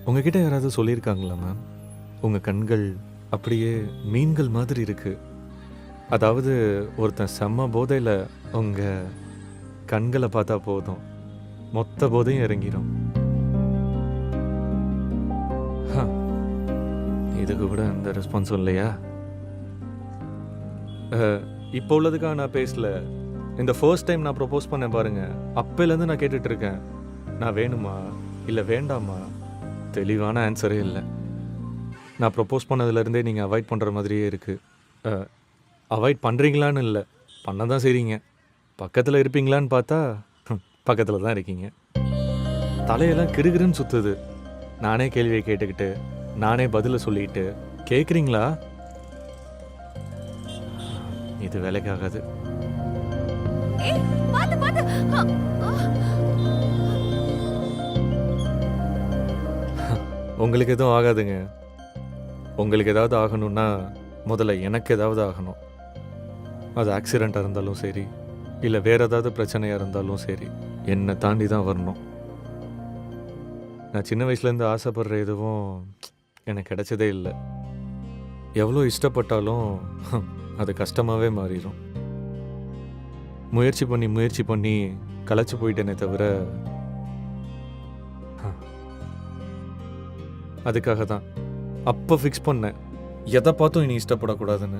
உங்ககிட்ட யாராவது சொல்லியிருக்காங்களா மேம்? உங்க கண்கள் அப்படியே மீன்கள் மாதிரி இருக்கு. அதாவது ஒருத்தன் செம்ம போதையில உங்க கண்கள பார்த்தா போதும். மொத்த போதையும் இறங்கிரும். ஹ! இதுக்கு கூட எந்த ரெஸ்பான்ஸும் இல்லையா? அ இப்போ உள்ளதுக்காக நான் பேசல. இந்த ஃபர்ஸ்ட் டைம் நான் ப்ரொபோஸ் பண்ணேன் பாருங்க. அப்பைலேருந்து நான் கேட்டுட்டு இருக்கேன். நான் வேணுமா? இல்ல வேண்டாமா? தெளிவான ஆன்சரே இல்ல. நான் ப்ரொபோஸ் பண்ணதுலேருந்தே நீங்க அவாய்ட் பண்ற மாதிரியே இருக்கு. அ அவாய்ட் பண்றீங்களான்னு இல்ல. பண்ண தான் செய்றீங்க. பக்கத்துல இருப்பீங்களான்னு பார்த்தா, பக்கத்துல தான் இருக்கீங்க. தலையெல்லாம் கிறுகிறுன்னு சுத்துது. நானே கேள்விய கேட்டுக்கிட்டு, நானே பதில சொல்லிட்டு, கேட்குறீங்களா? இது வேலைக்கு ஆகாது. ஏய் பாத்து பாத்து அ, அ. உங்களுக்கு எதுவும் ஆகாதுங்க. உங்களுக்கு ஏதாவது ஆகணும்னா, முதல்ல எனக்கு ஏதாவது ஆகணும். அது ஆக்சிடென்ட்டா இருந்தாலும் சரி, இல்ல வேற ஏதாவது பிரச்சனையா இருந்தாலும் சரி, என்னை தாண்டி தான் வரணும். நான் சின்ன வயசுலேருந்து ஆசைப்படுற எதுவும் எனக்கு கிடைச்சதே இல்ல. எவ்வளோ இஷ்டப்பட்டாலும் அது கஷ்டமாவே மாறிரும். முயற்சி பண்ணி களைச்சு போயிட்டேனே தவிர, அதுக்காக தான் அப்போ ஃபிக்ஸ் பண்ணேன். எதை பார்த்தும் இனி இஷ்டப்படக்கூடாதுன்னு.